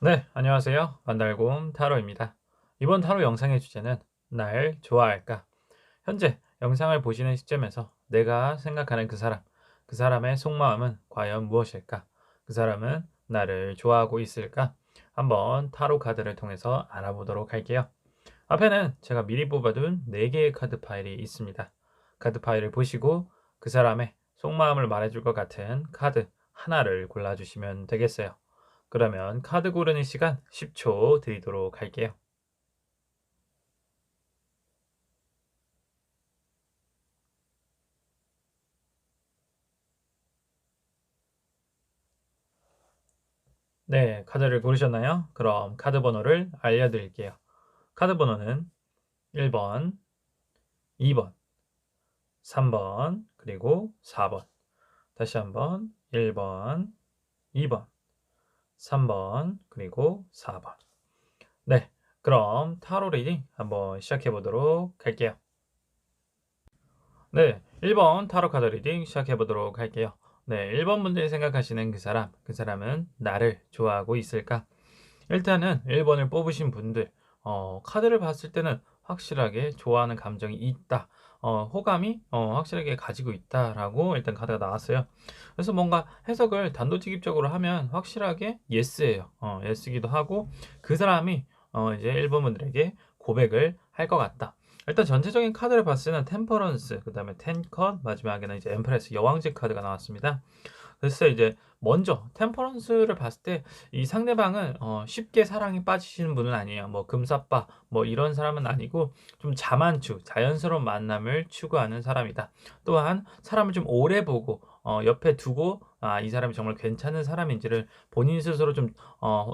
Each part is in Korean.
네, 안녕하세요. 만달곰 타로입니다. 이번 타로 영상의 주제는 날 좋아할까? 현재 영상을 보시는 시점에서 내가 생각하는 그 사람의 속마음은 과연 무엇일까? 그 사람은 나를 좋아하고 있을까? 한번 타로 카드를 통해서 알아보도록 할게요. 앞에는 제가 미리 뽑아둔 4개의 카드 파일이 있습니다. 카드 파일을 보시고 그 사람의 속마음을 말해줄 것 같은 카드 하나를 골라주시면 되겠어요. 그러면 카드 고르는 시간 10초 드리도록 할게요. 네, 카드를 고르셨나요? 그럼 카드 번호를 알려드릴게요. 카드 번호는 1번, 2번, 3번, 그리고 4번. 다시 한번 1번, 2번, 3번, 그리고 4번. 네, 그럼 타로 리딩 한번 시작해 보도록 할게요. 네, 1번 타로 카드 리딩 시작해 보도록 할게요. 네, 1번 분들이 생각하시는 그 사람은 나를 좋아하고 있을까? 일단은 1번을 뽑으신 분들, 카드를 봤을 때는 확실하게 좋아하는 감정이 있다. 호감이 확실하게 가지고 있다라고 일단 카드가 나왔어요. 그래서 뭔가 해석을 단도직입적으로 하면 확실하게 예스예요. 예스기도 하고 그 사람이 이제 1번 분들에게 고백을 할 것 같다. 일단 전체적인 카드를 봤을 때는 템퍼런스, 그 다음에 텐컷, 마지막에는 이제 엠프레스 여왕제 카드가 나왔습니다. 그래서 이제 먼저 템퍼런스를 봤을 때 이 상대방은 쉽게 사랑에 빠지시는 분은 아니에요. 뭐 금사빠 뭐 이런 사람은 아니고 좀 자만추, 자연스러운 만남을 추구하는 사람이다. 또한 사람을 좀 오래 보고 옆에 두고 이 사람이 정말 괜찮은 사람인지를 본인 스스로 좀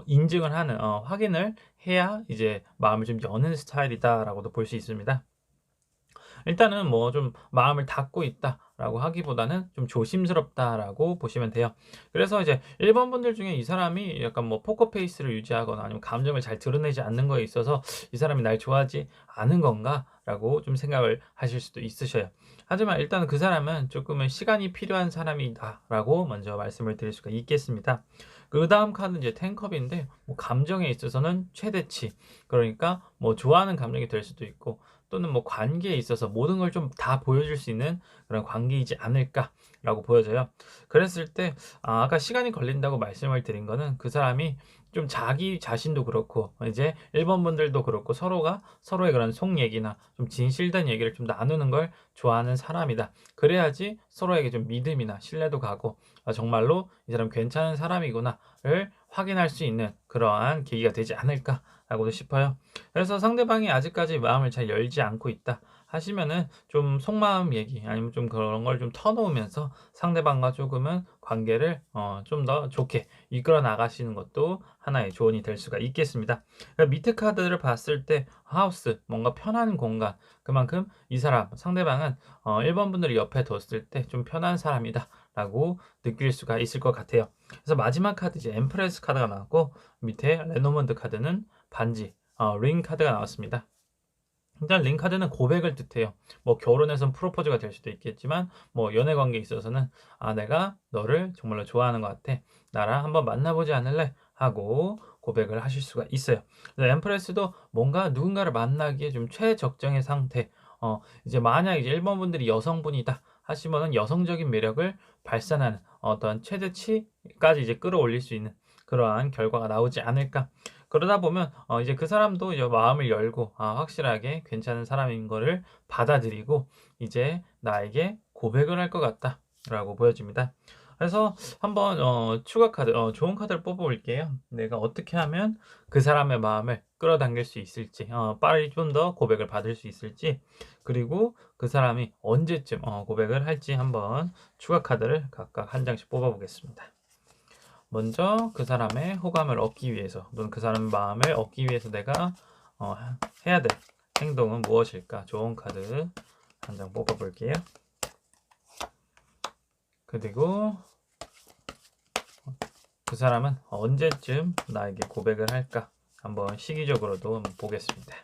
인증을 하는 확인을 해야 이제 마음을 좀 여는 스타일이다라고도 볼 수 있습니다. 일단은 뭐 좀 마음을 닫고 있다라고 하기보다는 좀 조심스럽다라고 보시면 돼요. 그래서 이제 1번 분들 중에 이 사람이 약간 뭐 포커 페이스를 유지하거나 아니면 감정을 잘 드러내지 않는 거에 있어서 '이 사람이 날 좋아하지 않은 건가?'라고 좀 생각을 하실 수도 있으셔요. 하지만 일단은 그 사람은 조금은 시간이 필요한 사람이다라고 먼저 말씀을 드릴 수가 있겠습니다. 그다음 카드는 이제 텐컵인데 뭐 감정에 있어서는 최대치, 그러니까 뭐 좋아하는 감정이 될 수도 있고 또는 뭐 관계에 있어서 모든 걸 좀 다 보여줄 수 있는 그런 관계이지 않을까라고 보여져요. 그랬을 때 아까 시간이 걸린다고 말씀을 드린 거는 그 사람이 좀 자기 자신도 그렇고 이제 1번 분들도 그렇고 서로가 서로의 그런 속 얘기나 좀 진실된 얘기를 좀 나누는 걸 좋아하는 사람이다. 그래야지 서로에게 좀 믿음이나 신뢰도 가고 정말로 이 사람 괜찮은 사람이구나를 확인할 수 있는 그러한 계기가 되지 않을까라고도 싶어요. 그래서 상대방이 아직까지 마음을 잘 열지 않고 있다 하시면은 좀 속마음 얘기 아니면 좀 그런 걸 좀 터놓으면서 상대방과 조금은 관계를 좀 더 좋게 이끌어 나가시는 것도 하나의 조언이 될 수가 있겠습니다. 그러니까 밑에 카드를 봤을 때 하우스, 뭔가 편한 공간, 그만큼 이 사람 상대방은 1번 분들이 옆에 뒀을 때 좀 편한 사람이다라고 느낄 수가 있을 것 같아요. 그래서 마지막 카드 이제 엠프레스 카드가 나왔고 밑에 레노먼드 카드는 반지, 링 카드가 나왔습니다. 일단 링 카드는 고백을 뜻해요. 뭐 결혼해선 프로포즈가 될 수도 있겠지만 뭐 연애 관계에 있어서는 내가 너를 정말로 좋아하는 것 같아. 나랑 한번 만나보지 않을래? 하고 고백을 하실 수가 있어요. 엠프레스도 뭔가 누군가를 만나기에 좀 최적정의 상태. 이제 만약 이제 1번 분들이 여성분이다 하시면은 여성적인 매력을 발산하는 어떤 최대치까지 이제 끌어올릴 수 있는 그러한 결과가 나오지 않을까. 그러다 보면 이제 그 사람도 이제 마음을 열고 확실하게 괜찮은 사람인 거를 받아들이고 이제 나에게 고백을 할 것 같다라고 보여집니다. 그래서 한번 추가 카드, 좋은 카드를 뽑아 볼게요. 내가 어떻게 하면 그 사람의 마음을 끌어당길 수 있을지, 빨리 좀 더 고백을 받을 수 있을지, 그리고 그 사람이 언제쯤 고백을 할지 한번 추가 카드를 각각 한 장씩 뽑아 보겠습니다. 먼저 그 사람의 호감을 얻기 위해서 또는 그 사람의 마음을 얻기 위해서 내가 어, 해야 될 행동은 무엇일까? 좋은 카드 한 장 뽑아 볼게요. 그리고 그 사람은 언제쯤 나에게 고백을 할까? 한번 시기적으로도 한번 보겠습니다.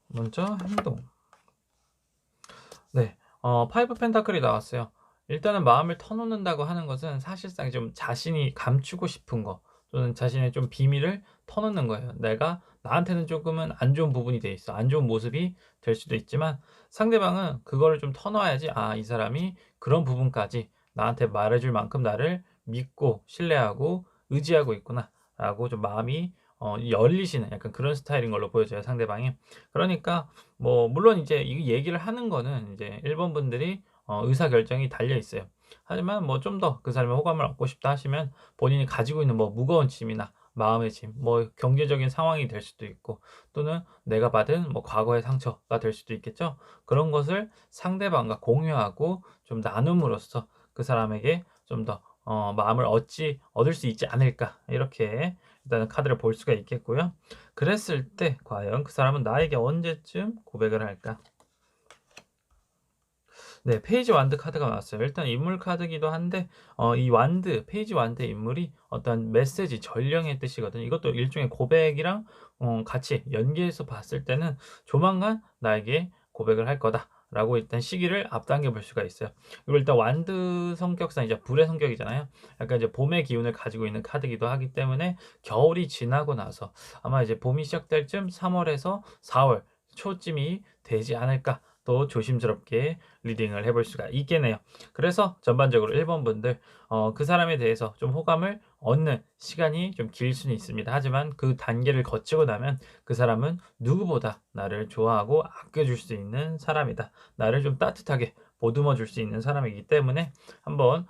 먼저 행동. 네, 파이브 펜타클이 나왔어요. 일단은 마음을 터놓는다고 하는 것은 사실상 좀 자신이 감추고 싶은 거 또는 자신의 좀 비밀을 터놓는 거예요. 내가 나한테는 조금은 안 좋은 부분이 돼 있어. 안 좋은 모습이 될 수도 있지만 상대방은 그거를 좀 터놔야지 '아 이 사람이 그런 부분까지 나한테 말해 줄 만큼 나를 믿고 신뢰하고 의지하고 있구나.'라고 좀 마음이 열리시는 약간 그런 스타일인 걸로 보여져요, 상대방이. 그러니까 뭐 물론 이제 이 얘기를 하는 거는 이제 일본 분들이 의사결정이 달려 있어요. 하지만 뭐 좀 더 그 사람의 호감을 얻고 싶다 하시면 본인이 가지고 있는 뭐 무거운 짐이나 마음의 짐, 뭐 경제적인 상황이 될 수도 있고 또는 내가 받은 뭐 과거의 상처가 될 수도 있겠죠. 그런 것을 상대방과 공유하고 좀 나눔으로써 그 사람에게 좀 더 마음을 얻을 수 있지 않을까 이렇게 일단은 카드를 볼 수가 있겠고요. 그랬을 때 과연 그 사람은 나에게 언제쯤 고백을 할까? 네. 페이지 완드 카드가 나왔어요. 일단 인물 카드이기도 한데 이 완드 페이지 완드의 인물이 어떤 메시지 전령의 뜻이거든요. 이것도 일종의 고백이랑 같이 연계해서 봤을 때는 '조만간 나에게 고백을 할 거다.'라고 일단 시기를 앞당겨 볼 수가 있어요. 그리고 일단 완드 성격상 이제 불의 성격이잖아요. 약간 이제 봄의 기운을 가지고 있는 카드이기도 하기 때문에 겨울이 지나고 나서 아마 이제 봄이 시작될 쯤 3 월에서 4월 초쯤이 되지 않을까 또 조심스럽게 리딩을 해볼 수가 있겠네요. 그래서 전반적으로 1번 분들 그 사람에 대해서 좀 호감을 얻는 시간이 좀 길 수는 있습니다. 하지만 그 단계를 거치고 나면 그 사람은 누구보다 나를 좋아하고 아껴줄 수 있는 사람이다. 나를 좀 따뜻하게 보듬어 줄 수 있는 사람이기 때문에 한번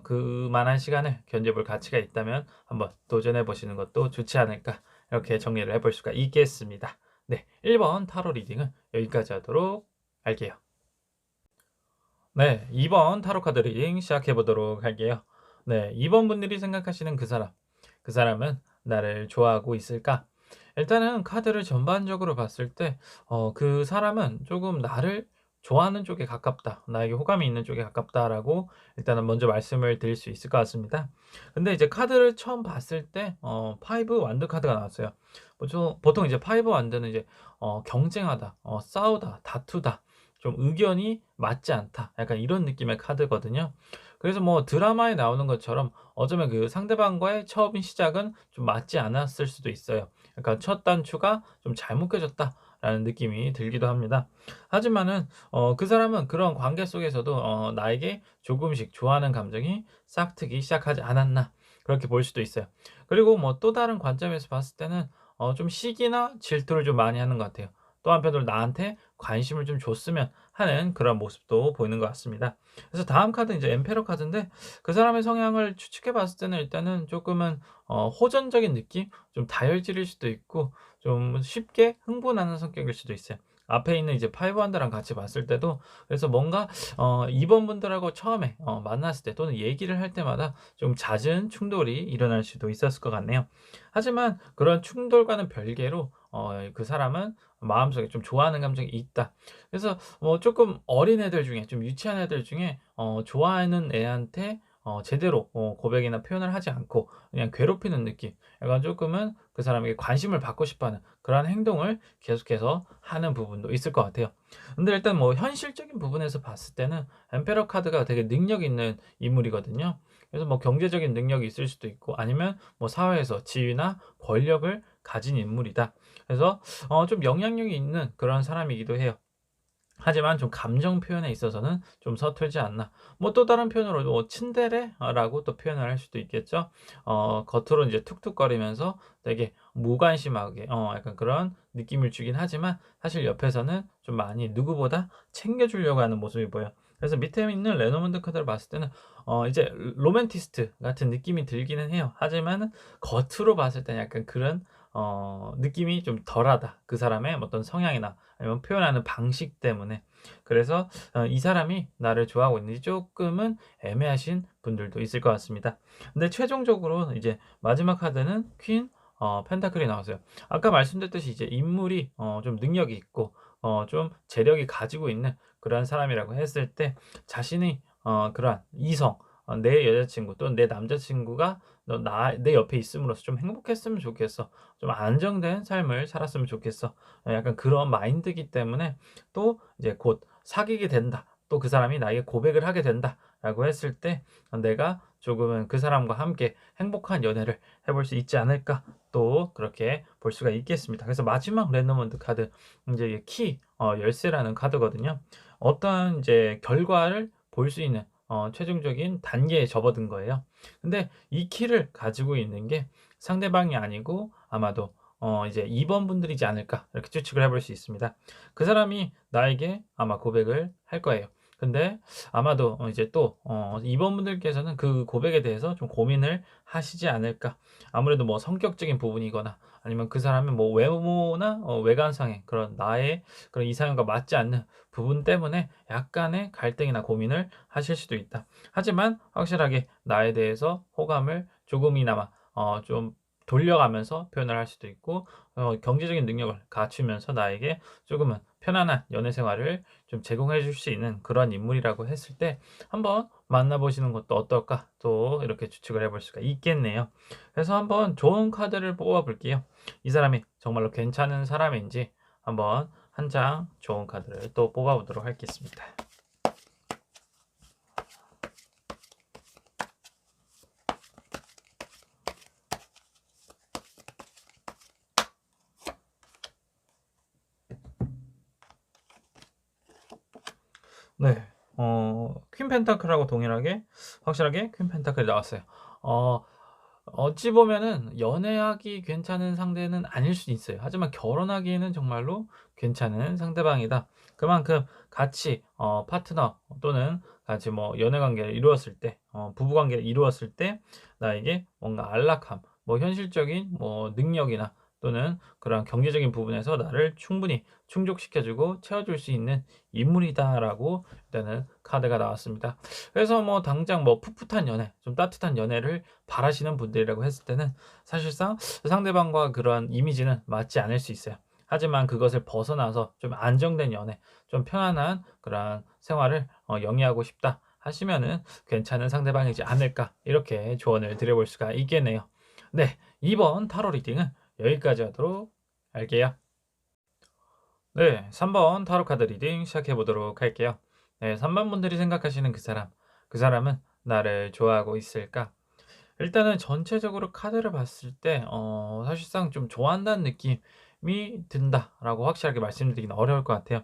그만한 시간을 견뎌볼 가치가 있다면 한번 도전해 보시는 것도 좋지 않을까 이렇게 정리를 해볼 수가 있겠습니다. 네, 1번 타로 리딩은 여기까지 하도록 할게요. 네. 2번 타로 카드 리딩 시작해 보도록 할게요. 네. 2번 분들이 생각하시는 그 사람. 그 사람은 나를 좋아하고 있을까? 일단은 카드를 전반적으로 봤을 때 그 사람은 조금 '나를 좋아하는 쪽에 가깝다. 나에게 호감이 있는 쪽에 가깝다.'라고 일단은 먼저 말씀을 드릴 수 있을 것 같습니다. 근데 이제 카드를 처음 봤을 때 파이브 완드 카드가 나왔어요. 보통 이제 파이브 완드는 이제 경쟁하다, 싸우다, 다투다, 좀 의견이 맞지 않다. 약간 이런 느낌의 카드거든요. 그래서 뭐 드라마에 나오는 것처럼 어쩌면 그 상대방과의 처음 시작은 좀 맞지 않았을 수도 있어요. 약간 '첫 단추가 좀 잘못 껴졌다.'라는 느낌이 들기도 합니다. 하지만은 그 사람은 그런 관계 속에서도 나에게 조금씩 좋아하는 감정이 싹트기 시작하지 않았나 그렇게 볼 수도 있어요. 그리고 뭐 또 다른 관점에서 봤을 때는 좀 시기나 질투를 좀 많이 하는 것 같아요. 또 한편으로 나한테 관심을 좀 줬으면 하는 그런 모습도 보이는 것 같습니다. 그래서 다음 카드는 이제 엠페러 카드인데 그 사람의 성향을 추측해 봤을 때는 일단은 쪼끔은 호전적인 느낌? 좀 다혈질일 수도 있고 좀 쉽게 흥분하는 성격일 수도 있어요. 앞에 있는 이제 파이브 한다랑 같이 봤을 때도 그래서 뭔가 이번 분들하고 처음에 만났을 때 또는 얘기를 할 때마다 좀 잦은 충돌이 일어날 수도 있었을 것 같네요. 하지만 그런 충돌과는 별개로 그 사람은 마음속에 좀 좋아하는 감정이 있다. 그래서 뭐 쪼끔 어린애들 중에 좀 유치한 애들 중에 좋아하는 애한테 제대로 고백이나 표현을 하지 않고 그냥 괴롭히는 느낌. 약간 쪼끔은 그 사람에게 관심을 받고 싶어 하는 그러한 행동을 계속해서 하는 부분도 있을 것 같아요. 근데 일단 뭐 현실적인 부분에서 봤을 때는 엠페러 카드가 되게 능력 있는 인물이거든요. 그래서 뭐 경제적인 능력이 있을 수도 있고 아니면 뭐 사회에서 지위나 권력을 가진 인물이다. 그래서 좀 영향력이 있는 그런 사람이기도 해요. 하지만 좀 감정 표현에 있어서는 좀 서툴지 않나. 뭐 또 다른 표현으로 뭐 츤데레라고 또 표현을 할 수도 있겠죠. 겉으로는 이제 툭툭거리면서 되게 무관심하게 약간 그런 느낌을 주긴 하지만 사실 옆에서는 좀 많이 누구보다 챙겨 주려고 하는 모습이 보여요. 그래서 밑에 있는 레노먼드 카드를 봤을 때는 이제 로맨티스트 같은 느낌이 들기는 해요. 하지만은 겉으로 봤을 때는 약간 그런 느낌이 좀 덜하다. 그 사람의 어떤 성향이나 아니면 표현하는 방식 때문에. 그래서 이 사람이 나를 좋아하고 있는지 쪼끔은 애매하신 분들도 있을 것 같습니다. 근데 최종적으로 이제 마지막 카드는 퀸 펜타클이 나왔어요. 아까 말씀드렸듯이 이제 인물이 좀 능력이 있고 좀 재력이 가지고 있는 그러한 사람이라고 했을 때 자신이 그러한 이성 내 여자친구 또는 내 남자친구가 내 옆에 있음으로써 좀 행복했으면 좋겠어. 좀 안정된 삶을 살았으면 좋겠어. 약간 그런 마인드이기 때문에 또 이제 곧 사귀게 된다. 또 그 사람이 나에게 고백을 하게 된다. 라고 했을 때 내가 조금은 그 사람과 함께 행복한 연애를 해볼 수 있지 않을까 또 그렇게 볼 수가 있겠습니다. 그래서 마지막 랜덤원드 카드 이제 이게 열쇠라는 카드거든요. 어떠한 이제 결과를 볼 수 있는 최종적인 단계에 접어든 거예요. 근데 이 키를 가지고 있는 게 상대방이 아니고 아마도 이제 2번 분들이지 않을까 이렇게 추측을 해볼 수 있습니다. 그 사람이 나에게 아마 고백을 할 거예요. 근데 아마도 이제 또 2번 분들께서는 그 고백에 대해서 좀 고민을 하시지 않을까. 아무래도 뭐 성격적인 부분이거나 아니면 그 사람의 뭐 외모나 외관상의 그런 나의 그런 이상형과 맞지 않는 부분 때문에 약간의 갈등이나 고민을 하실 수도 있다. 하지만 확실하게 나에 대해서 호감을 조금이나마 좀 돌려가면서 표현을 할 수도 있고 경제적인 능력을 갖추면서 나에게 조금은 편안한 연애 생활을 좀 제공해 줄 수 있는 그런 인물이라고 했을 때 한번 만나 보시는 것도 어떨까 또 이렇게 추측을 해볼 수가 있겠네요. 그래서 한번 좋은 카드를 뽑아 볼게요. 이 사람이 정말로 괜찮은 사람인지 한번 한 장 좋은 카드를 또 뽑아 보도록 하겠습니다. 네. 퀸 펜타클하고 동일하게 확실하게 퀸 펜타클이 나왔어요. 어 어찌 보면은 연애하기 괜찮은 상대는 아닐 수도 있어요. 하지만 결혼하기에는 정말로 괜찮은 상대방이다. 그만큼 같이 파트너 또는 같이 뭐 연애 관계를 이루었을 때 부부 관계를 이루었을 때 나에게 뭔가 안락함, 뭐 현실적인 뭐 능력이나 또는 그런 경제적인 부분에서 나를 충분히 충족시켜 주고 채워 줄 수 있는 인물이다라고 일단은 카드가 나왔습니다. 그래서 뭐 당장 뭐 풋풋한 연애, 좀 따뜻한 연애를 바라시는 분들이라고 했을 때는 사실상 상대방과 그러한 이미지는 맞지 않을 수 있어요. 하지만 그것을 벗어나서 좀 안정된 연애, 좀 편안한 그러한 생활을 영위하고 싶다 하시면은 괜찮은 상대방이지 않을까 이렇게 조언을 드려 볼 수가 있겠네요. 네. 이번 타로 리딩은 여기까지 하도록 할게요. 네. 3번 타로 카드 리딩 시작해 보도록 할게요. 네. 3번 분들이 생각하시는 그 사람, 그 사람은 나를 좋아하고 있을까? 일단은 전체적으로 카드를 봤을 때 사실상 좀 좋아한다는 느낌이 든다라고 확실하게 말씀드리기는 어려울 것 같아요.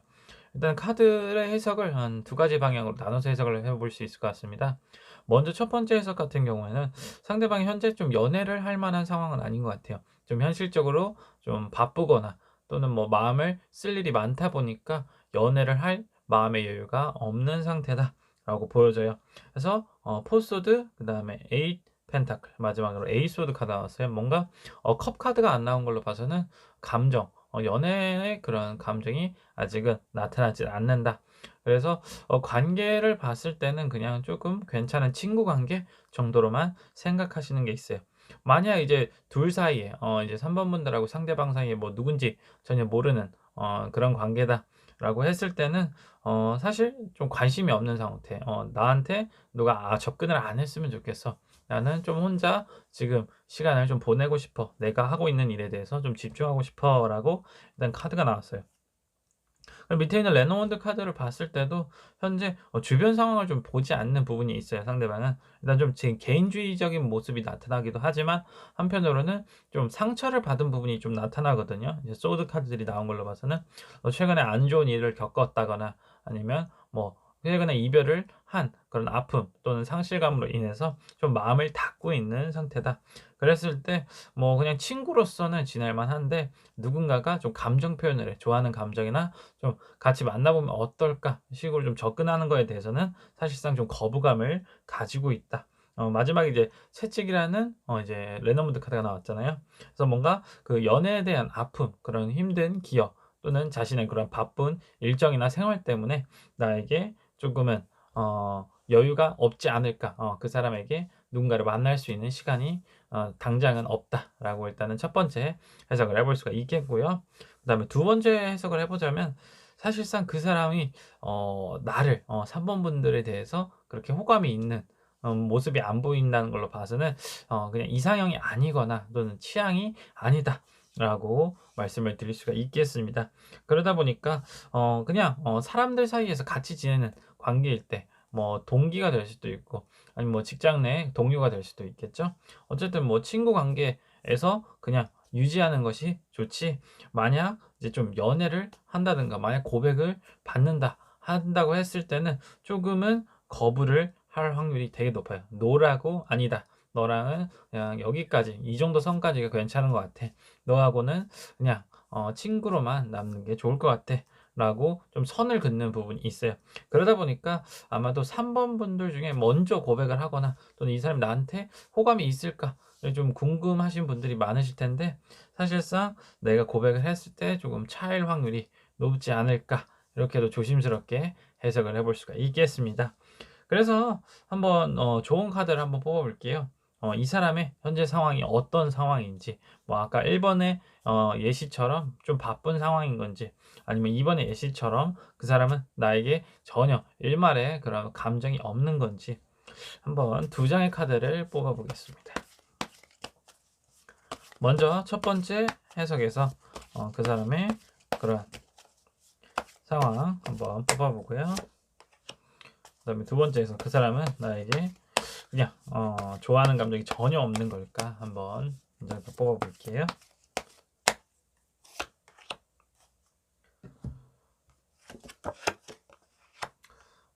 일단 카드의 해석을 한 두 가지 방향으로 나눠서 해석을 해 볼 수 있을 것 같습니다. 먼저 첫 번째 해석 같은 경우에는 상대방이 현재 좀 연애를 할 만한 상황은 아닌 것 같아요. 좀 현실적으로 좀 바쁘거나 또는 뭐 마음을 쓸 일이 많다 보니까 연애를 할 마음의 여유가 없는 상태다라고 보여져요. 그래서 포소드 그다음에 에잇 펜타클 마지막으로 에이스 소드 카드가 나왔어요. 뭔가 컵 카드가 안 나온 걸로 봐서는 감정 연애의 그런 감정이 아직은 나타나지 않는다. 그래서 관계를 봤을 때는 그냥 조금 괜찮은 친구 관계 정도로만 생각하시는 게 있어요. 만약 이제 둘 사이에 이제 3번 분들하고 상대방 사이에 뭐 누군지 전혀 모르는 그런 관계다라고 했을 때는 사실 좀 관심이 없는 상태. '나한테 누가 접근을 안 했으면 좋겠어. 나는 좀 혼자 지금 시간을 좀 보내고 싶어. 내가 하고 있는 일에 대해서 좀 집중하고 싶어.'라고 일단 카드가 나왔어요. 그리고 밑에 있는 레노원드 카드를 봤을 때도 현재 주변 상황을 좀 보지 않는 부분이 있어요, 상대방은. 일단 좀 제 개인주의적인 모습이 나타나기도 하지만 한편으로는 좀 상처를 받은 부분이 좀 나타나거든요. 이제 소드 카드들이 나온 걸로 봐서는 최근에 안 좋은 일을 겪었다거나 아니면 뭐 최근에 이별을 한 그런 아픔 또는 상실감으로 인해서 좀 마음을 닫고 있는 상태다. 그랬을 때 뭐 그냥 친구로서는 지낼 만한데 누군가가 좀 감정 표현을 해. 좋아하는 감정이나 좀 '같이 만나보면 어떨까?' 식으로 좀 접근하는 거에 대해서는 사실상 좀 거부감을 가지고 있다. 마지막에 이제 채찍이라는 이제 레너문드 카드가 나왔잖아요. 그래서 뭔가 그 연애에 대한 아픔, 그런 힘든 기억 또는 자신의 그런 바쁜 일정이나 생활 때문에 나에게 조금은 여유가 없지 않을까. 그 사람에게 누군가를 만날 수 있는 시간이 당장은 없다라고 일단은 첫 번째 해석을 해볼 수가 있겠고요. 그다음에 두 번째 해석을 해 보자면 사실상 그 사람이 나를 3번 분들에 대해서 그렇게 호감이 있는 모습이 안 보인다는 걸로 봐서는 그냥 이상형이 아니거나 또는 취향이 아니다라고 말씀을 드릴 수가 있겠습니다. 그러다 보니까 그냥 사람들 사이에서 같이 지내는 관계일 때 뭐 동기가 될 수도 있고 아니면 뭐 직장 내 동료가 될 수도 있겠죠. 어쨌든 뭐 친구 관계에서 그냥 유지하는 것이 좋지, 만약 이제 좀 연애를 한다든가 만약 고백을 받는다 한다고 했을 때는 조금은 거부를 할 확률이 되게 높아요. "노라고 아니다. 너랑은 그냥 여기까지 이 정도 선까지가 괜찮은 것 같아. 너하고는 그냥 친구로만 남는 게 좋을 것 같아." 라고 좀 선을 긋는 부분이 있어요. 그러다 보니까 아마도 3번 분들 중에 먼저 고백을 하거나 또는 '이 사람이 나한테 호감이 있을까?' 좀 궁금하신 분들이 많으실 텐데, 사실상 '내가 고백을 했을 때 조금 차일 확률이 높지 않을까?' 이렇게도 조심스럽게 해석을 해볼 수가 있겠습니다. 그래서 한번 좋은 카드를 한번 뽑아 볼게요. 이 사람의 현재 상황이 어떤 상황인지, 뭐 아까 1 번의 예시처럼 좀 바쁜 상황인 건지, 아니면 2 번의 예시처럼 그 사람은 나에게 전혀 일말의 그런 감정이 없는 건지, 한번 두 장의 카드를 뽑아 보겠습니다. 먼저 첫 번째 해석에서 그 사람의 그런 상황 한번 뽑아 보고요. 그다음에 두 번째에서 그 사람은 나에게 그냥 좋아하는 감정이 전혀 없는 걸까, 한번 먼저 뽑아 볼게요.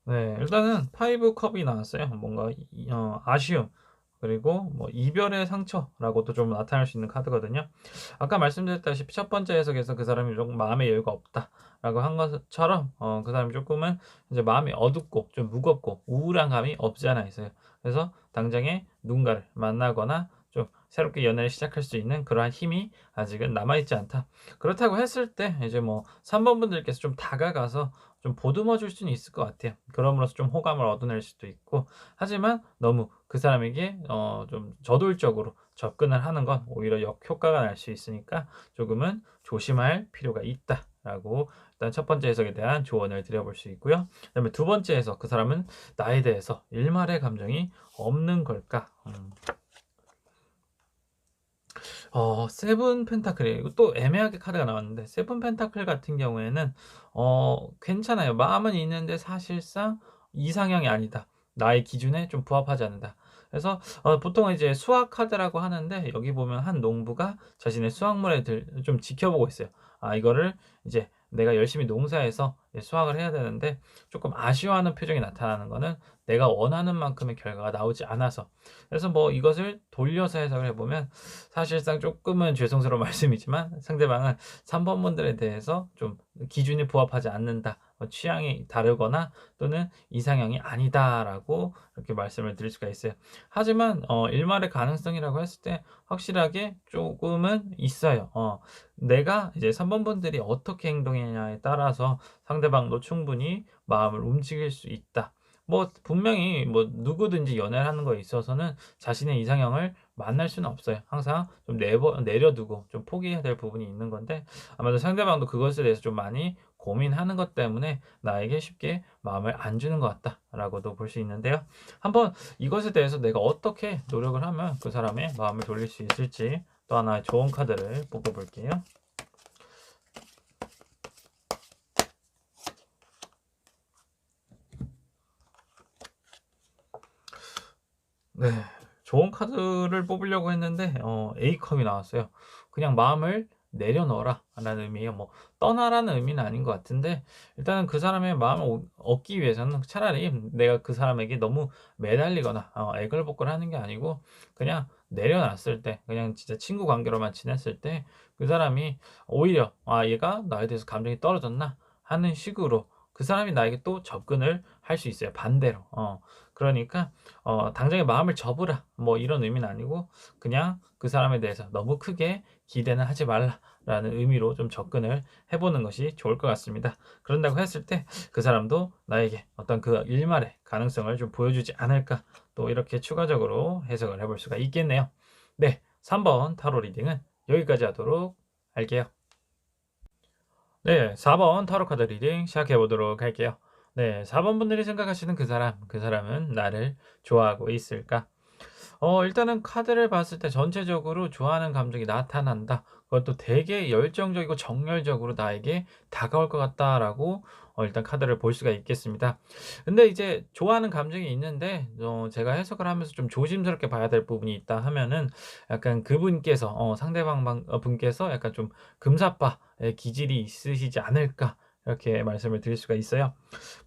네, 일단은 파이브 컵이 나왔어요. 뭔가 아쉬움, 그리고 뭐 이별의 상처라고도 좀 나타날 수 있는 카드거든요. 아까 말씀드렸다시피 첫 번째 해석에서 그 사람이 조금 마음의 여유가 없다라고 한 것처럼 그 사람이 조금은 이제 마음이 어둡고 좀 무겁고 우울한 감이 없지 않아 있어요. 그래서 당장에 누군가를 만나거나 좀 새롭게 연애를 시작할 수 있는 그러한 힘이 아직은 남아 있지 않다. 그렇다고 했을 때 이제 뭐 3번 분들께서 좀 다가가서 좀 보듬어 줄 수는 있을 것 같아요. 그럼으로써 좀 호감을 얻어낼 수도 있고, 하지만 너무 그 사람에게 좀 저돌적으로 접근을 하는 건 오히려 역효과가 날 수 있으니까 조금은 조심할 필요가 있다라고, 일단 첫 번째 해석에 대한 조언을 드려볼 수 있고요. 그다음에 두 번째 해석, 그 사람은 나에 대해서 일말의 감정이 없는 걸까? 세븐 펜타클이에요. 이거 또 애매하게 카드가 나왔는데, 세븐 펜타클 같은 경우에는 괜찮아요. 마음은 있는데 사실상 이상형이 아니다. 나의 기준에 좀 부합하지 않는다. 그래서 보통은 이제 수학 카드라고 하는데, 여기 보면 한 농부가 자신의 수확물에 좀 지켜보고 있어요. 아, 이거를 이제 내가 열심히 농사해서 수확을 해야 되는데 조금 아쉬워하는 표정이 나타나는 거는 내가 원하는 만큼의 결과가 나오지 않아서. 그래서 뭐 이것을 돌려서 해석을 해 보면, 사실상 쪼끔은 죄송스러운 말씀이지만 상대방은 3 번 분들에 대해서 좀 기준에 부합하지 않는다, 취향이 다르거나 또는 "이상형이 아니다."라고 이렇게 말씀을 드릴 수가 있어요. 하지만 일말의 가능성이라고 했을 때 확실하게 쪼금은 있어요. 내가 이제 3번 분들이 어떻게 행동했냐에 따라서 상대방도 충분히 마음을 움직일 수 있다. 뭐 분명히 뭐 누구든지 연애를 하는 거에 있어서는 자신의 이상형을 만날 수는 없어요. 항상 좀 내려두고 좀 포기해야 될 부분이 있는 건데, 아마도 상대방도 그것에 대해서 좀 많이 고민하는 것 때문에 나에게 쉽게 마음을 안 주는 것 같다라고도 볼 수 있는데요. 한번 이것에 대해서 내가 어떻게 노력을 하면 그 사람의 마음을 돌릴 수 있을지, 또 하나의 좋은 카드를 뽑아 볼게요. 네. 좋은 카드를 뽑으려고 했는데 A컵이 나왔어요. 그냥 "마음을 내려놓어라."라는 의미예요. 뭐 떠나라는 의미는 아닌 것 같은데, 일단은 그 사람의 마음을 얻기 위해서는 차라리 내가 그 사람에게 너무 매달리거나 애걸복걸 하는 게 아니고, 그냥 내려놨을 때, 그냥 진짜 친구 관계로만 지냈을 때 그 사람이 오히려 '아, 얘가 나에 대해서 감정이 떨어졌나?' 하는 식으로 그 사람이 나에게 또 접근을 할 수 있어요, 반대로. 그러니까 당장에 마음을 접으라, 뭐 이런 의미는 아니고, 그냥 그 사람에 대해서 너무 크게 기대는 하지 말라라는 의미로 좀 접근을 해 보는 것이 좋을 것 같습니다. 그런다고 했을 때 그 사람도 나에게 어떤 그 일말의 가능성을 좀 보여주지 않을까, 또 이렇게 추가적으로 해석을 해볼 수가 있겠네요. 네, 3번 타로 리딩은 여기까지 하도록 할게요. 네, 4번 타로 카드 리딩 시작해 보도록 할게요. 네, 4번 분들이 생각하시는 그 사람은 나를 좋아하고 있을까? 일단은 카드를 봤을 때 전체적으로 좋아하는 감정이 나타난다. 그것도 되게 열정적이고 정열적으로 나에게 다가올 것 같다라고 일단 카드를 볼 수가 있겠습니다. 근데 이제 좋아하는 감정이 있는데 제가 해석을 하면서 좀 조심스럽게 봐야 될 부분이 있다 하면은 약간 그분께서 분께서 약간 좀 '금사빠의 기질이 있으시지 않을까.' 이렇게 말씀을 드릴 수가 있어요.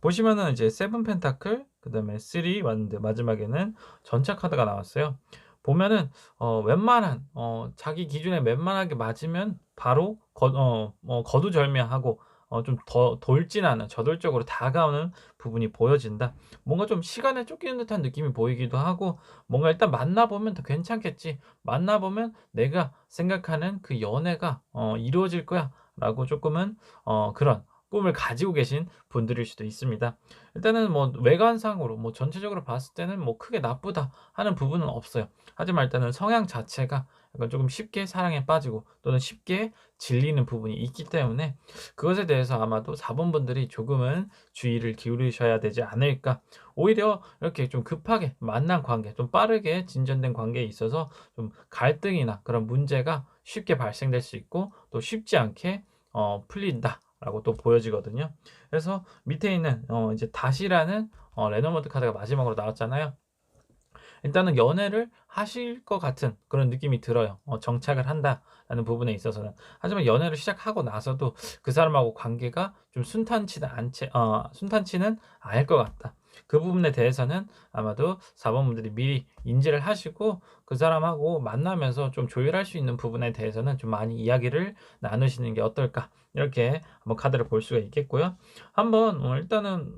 보시면은 이제 세븐 펜타클 그다음에 3 왔는데 마지막에는 전차 카드가 나왔어요. 보면은 웬만한 자기 기준에 웬만하게 맞으면 바로 거두절미하고 좀 더 돌진하는 저돌적으로 다가오는 부분이 보여진다. 뭔가 좀 시간에 쫓기는 듯한 느낌이 보이기도 하고 뭔가 일단 '만나 보면 더 괜찮겠지. 만나 보면 내가 생각하는 그 연애가 이루어질 거야.'라고 쪼끔은 그런 꿈을 가지고 계신 분들일 수도 있습니다. 일단은 뭐 외관상으로 뭐 전체적으로 봤을 때는 뭐 '크게 나쁘다.' 하는 부분은 없어요. 하지만 일단은 성향 자체가 약간 쪼금 쉽게 사랑에 빠지고 또는 쉽게 질리는 부분이 있기 때문에 그것에 대해서 아마도 4 번 분들이 조금은 주의를 기울이셔야 되지 않을까. 오히려 이렇게 좀 급하게 만난 관계 좀 빠르게 진전된 관계에 있어서 좀 갈등이나 그런 문제가 쉽게 발생될 수 있고 또 쉽지 않게 풀린다라고 또 보여지거든요. 그래서 밑에 있는 이제 다시라는 레노먼트 카드가 마지막으로 나왔잖아요. 일단은 연애를 하실 것 같은 그런 느낌이 들어요. '정착을 한다.'라는 부분에 있어서는. 하지만 연애를 시작하고 나서도 그 사람하고 관계가 좀 순탄치는 않을 것 같다. 그 부분에 대해서는 아마도 4 번 분들이 미리 인지를 하시고 그 사람하고 만나면서 좀 조율할 수 있는 부분에 대해서는 좀 많이 이야기를 나누시는 게 어떨까. 이렇게 한번 카드를 볼 수가 있겠고요. 한번 일단은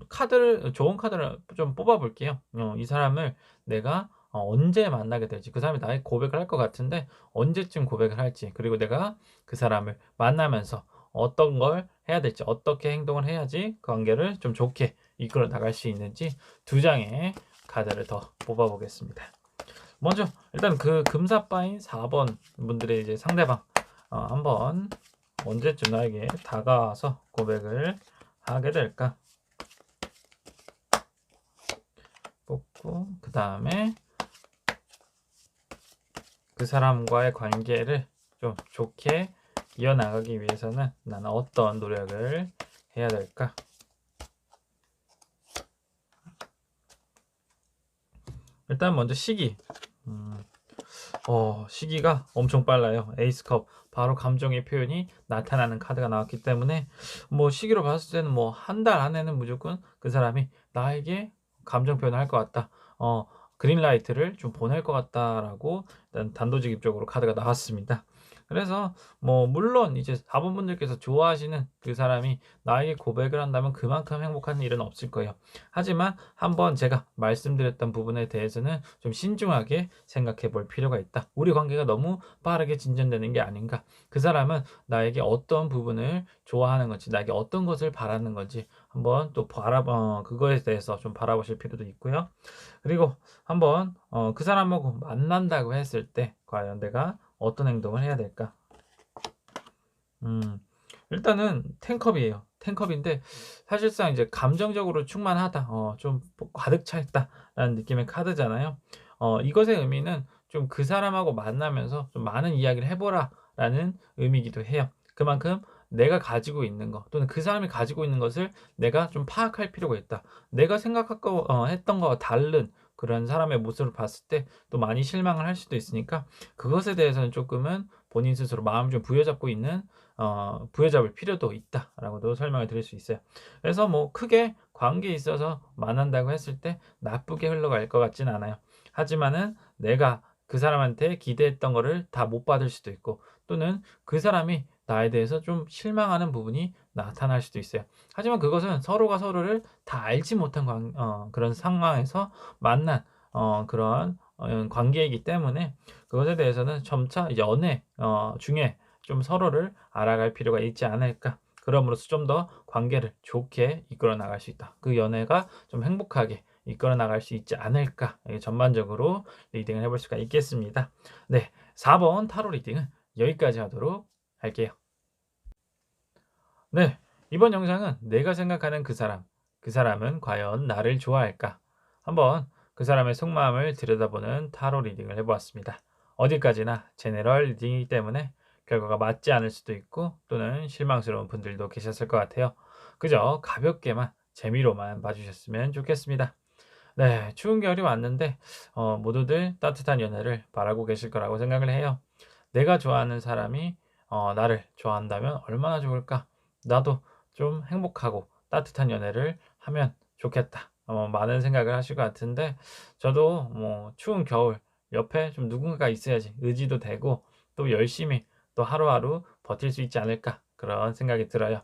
좋은 카드를 좀 뽑아 볼게요. 이 사람을 내가 언제 만나게 될지 그 사람이 나에게 고백을 할 것 같은데 언제쯤 고백을 할지 그리고 내가 그 사람을 만나면서 어떤 걸 해야 될지 어떻게 행동을 해야지 그 관계를 좀 좋게 이끌어 나갈 수 있는지 두 장의 카드를 더 뽑아 보겠습니다. 먼저 일단 그 금사빠인 4번 분들의 이제 상대방 한번 언제쯤 나에게 다가와서 고백을 하게 될까 뽑고 그다음에 그 사람과의 관계를 좀 좋게 이어나가기 위해서는 나는 어떤 노력을 해야 될까? 일단 먼저 시기. 음. 시기가 엄청 빨라요. 에이스 컵. 바로 감정의 표현이 나타나는 카드가 나왔기 때문에 뭐 시기로 봤을 때는 뭐 한 달 안에는 무조건 그 사람이 나에게 감정 표현을 할 것 같다. 그린 라이트를 좀 보낼 것 같다라고 일단 단도직입적으로 카드가 나왔습니다. 그래서 뭐 물론 이제 4 번 분들께서 좋아하시는 그 사람이 나에게 고백을 한다면 그만큼 행복한 일은 없을 거예요. 하지만 한번 제가 말씀드렸던 부분에 대해서는 좀 신중하게 생각해 볼 필요가 있다. 우리 관계가 너무 빠르게 진전되는 게 아닌가. 그 사람은 나에게 어떤 부분을 좋아하는 건지, 나에게 어떤 것을 바라는 건지 한번 또 그거에 대해서 좀 바라보실 필요도 있고요. 그리고 한번 그 사람하고 만난다고 했을 때 과연 내가 어떤 행동을 해야 될까? 음. 일단은 탱컵이에요. 탱컵인데 사실상 이제 감정적으로 충만하다. 좀 뭐 가득 차 있다라는 느낌의 카드잖아요. 이것의 의미는 좀 '그 사람하고 만나면서 좀 많은 이야기를 해 보라.'라는 의미이기도 해요. 그만큼 내가 가지고 있는 것 또는 그 사람이 가지고 있는 것을 내가 좀 파악할 필요가 있다. 내가 생각하고 했던 거와 다른 그런 사람의 모습을 봤을 때 또 많이 실망을 할 수도 있으니까 그것에 대해서는 쪼끔은 본인 스스로 마음을 좀 부여잡을 필요도 있다라고도 설명을 드릴 수 있어요. 그래서 뭐 크게 관계에 있어서 만난다고 했을 때 나쁘게 흘러갈 것 같지는 않아요. 하지만은 내가 그 사람한테 기대했던 거를 다 못 받을 수도 있고 또는 그 사람이 나에 대해서 좀 실망하는 부분이 나타날 수도 있어요. 하지만 그것은 서로가 서로를 다 알지 못한 그런 상황에서 만난 그런 관계이기 때문에 그것에 대해서는 점차 연애 중에 좀 서로를 알아갈 필요가 있지 않을까. 그럼으로써 좀 더 관계를 좋게 이끌어 나갈 수 있다. 그 연애가 좀 행복하게 이끌어 나갈 수 있지 않을까. 전반적으로 리딩을 해볼 수가 있겠습니다. 네. 4번 타로 리딩은 여기까지 하도록 할게요. 네. 이번 영상은 내가 생각하는 그 사람, 그 사람은 과연 나를 좋아할까? 한번 그 사람의 속마음을 들여다보는 타로 리딩을 해보았습니다. 어디까지나 제네럴 리딩이기 때문에 결과가 맞지 않을 수도 있고 또는 실망스러운 분들도 계셨을 것 같아요. 그저 가볍게만 재미로만 봐주셨으면 좋겠습니다. 네, 추운 겨울이 왔는데 모두들 따뜻한 연애를 바라고 계실 거라고 생각을 해요. 내가 좋아하는 사람이 나를 좋아한다면 얼마나 좋을까? 나도 좀 행복하고 따뜻한 연애를 하면 좋겠다. 많은 생각을 하실 것 같은데 저도 뭐 추운 겨울 옆에 좀 누군가가 있어야지 의지도 되고 또 열심히 또 하루하루 버틸 수 있지 않을까 그런 생각이 들어요.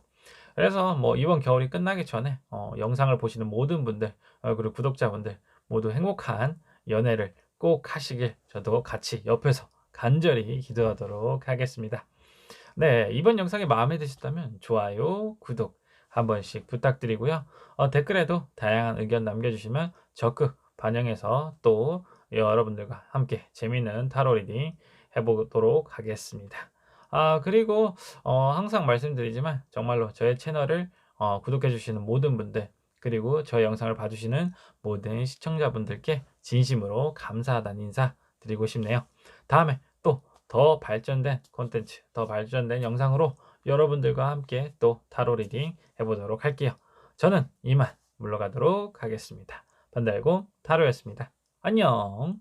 그래서 뭐 이번 겨울이 끝나기 전에 영상을 보시는 모든 분들 그리고 구독자분들 모두 행복한 연애를 꼭 하시길 저도 같이 옆에서 간절히 기도하도록 하겠습니다. 네, 이번 영상이 마음에 드셨다면 좋아요, 구독 한 번씩 부탁드리고요. 댓글에도 다양한 의견 남겨주시면 적극 반영해서 또 여러분들과 함께 재미있는 타로 리딩 해보도록 하겠습니다. 그리고 항상 말씀드리지만 정말로 저의 채널을 구독해 주시는 모든 분들 그리고 저의 영상을 봐주시는 모든 시청자분들께 진심으로 감사하다는 인사 드리고 싶네요. 다음에 또 더 발전된 콘텐츠, 더 발전된 영상으로 여러분들과 함께 또 타로 리딩 해보도록 할게요. 저는 이만 물러가도록 하겠습니다. 반달곰 타로였습니다. 안녕.